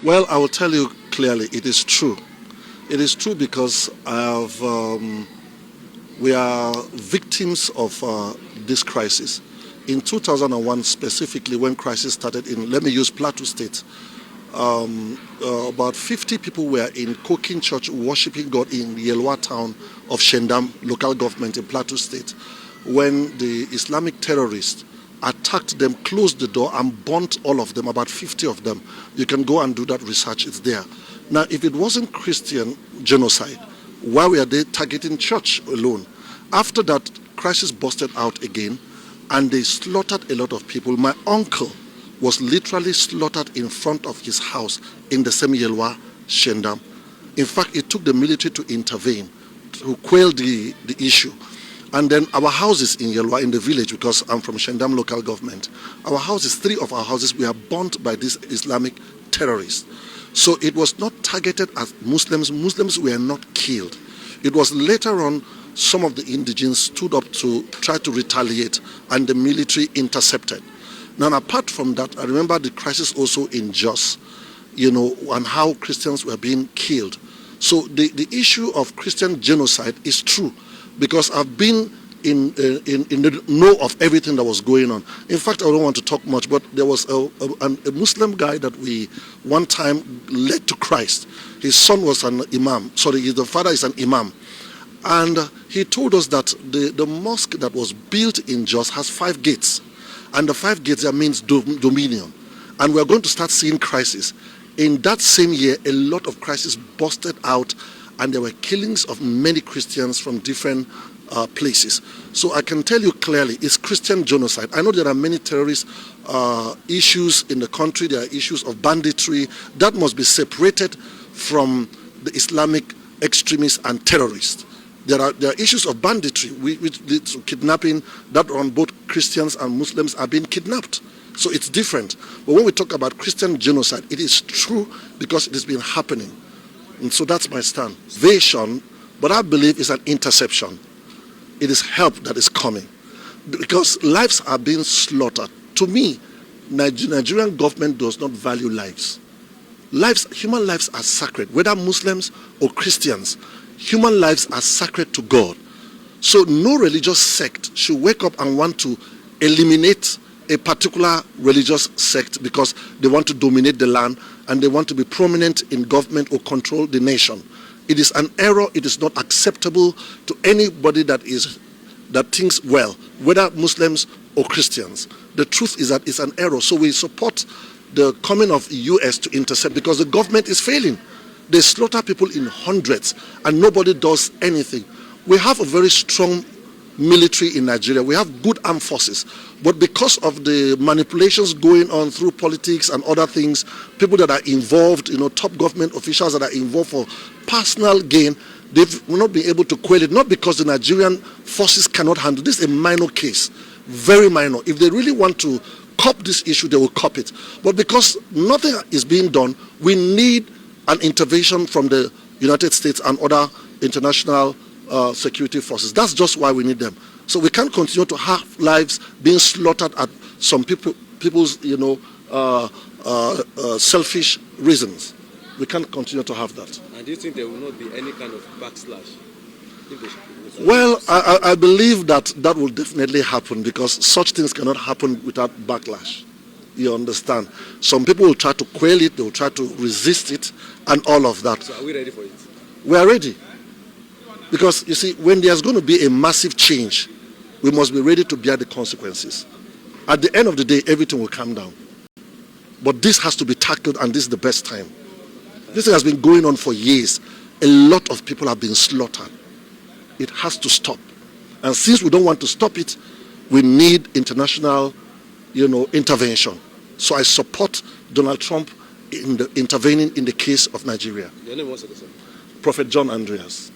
Well, I will tell you clearly, it is true. It is true because we are victims of this crisis. In 2001, specifically, when crisis started in, let me use Plateau State, about 50 people were in Kokin Church worshiping God in the Yelwa town of Shendam, local government in Plateau State, when the Islamic terrorists attacked them, closed the door and burnt all of them, about 50 of them. You can go and do that research, it's there. Now, if it wasn't Christian genocide, why were they targeting church alone? After that, crisis busted out again and they slaughtered a lot of people. My uncle was literally slaughtered in front of his house in the same Yelwa, Shendam. In fact, it took the military to intervene, to quell the issue. And then our houses in Yelwa, in the village, because I'm from Shendam local government, our houses, 3 of our houses were burnt by these Islamic terrorists. So it was not targeted at Muslims. Muslims were not killed. It was later on some of the indigents stood up to try to retaliate and the military intercepted. Now, apart from that, I remember the crisis also in Jos, and how Christians were being killed. So the issue of Christian genocide is true, because I've been in the know of everything that was going on. In fact, I don't want to talk much, but there was a Muslim guy that we one time led to Christ. His son was an imam. Sorry, the father is an imam. And he told us that the mosque that was built in Jos has 5 gates. And the 5 gates, that means dominion. And we're going to start seeing crisis. In that same year, a lot of crisis busted out, and there were killings of many Christians from different places. So I can tell you clearly, it's Christian genocide. I know there are many terrorist issues in the country. There are issues of banditry. That must be separated from the Islamic extremists and terrorists. There are issues of banditry, which leads to kidnapping, that on both Christians and Muslims are being kidnapped. So it's different. But when we talk about Christian genocide, it is true because it has been happening. And so that's my stand. Invasion, but I believe it's an interception. It is help that is coming, because lives are being slaughtered. To me, Nigerian government does not value lives. Human lives are sacred, whether Muslims or Christians. Human lives are sacred to God. So no religious sect should wake up and want to eliminate a particular religious sect because they want to dominate the land and they want to be prominent in government or control the nation. It is an error. It is not acceptable to anybody that thinks well, whether Muslims or Christians. The truth is that it's an error. So we support the coming of the US to intercept, because the government is failing. They slaughter people in hundreds and nobody does anything. We have a very strong military in Nigeria. We have good armed forces. But because of the manipulations going on through politics and other things, people that are involved, top government officials that are involved for personal gain, they've not been able to quell it. Not because the Nigerian forces cannot handle this. Is a minor case, very minor. If they really want to cop this issue, they will cop it. But because nothing is being done, we need an intervention from the United States and other international security forces. That's just why we need them. So we can't continue to have lives being slaughtered at some people's selfish reasons. We can't continue to have that. And do you think there will not be any kind of backslash? Well, I believe that will definitely happen, because such things cannot happen without backlash. You understand? Some people will try to quell it, they will try to resist it, and all of that. So are we ready for it? We are ready. Because, you see, when there's going to be a massive change, we must be ready to bear the consequences. At the end of the day, everything will calm down. But this has to be tackled, and this is the best time. This thing has been going on for years. A lot of people have been slaughtered. It has to stop. And since we don't want to stop it, we need international, intervention. So I support Donald Trump in intervening in the case of Nigeria. Your name was, sir? Prophet John Andreas.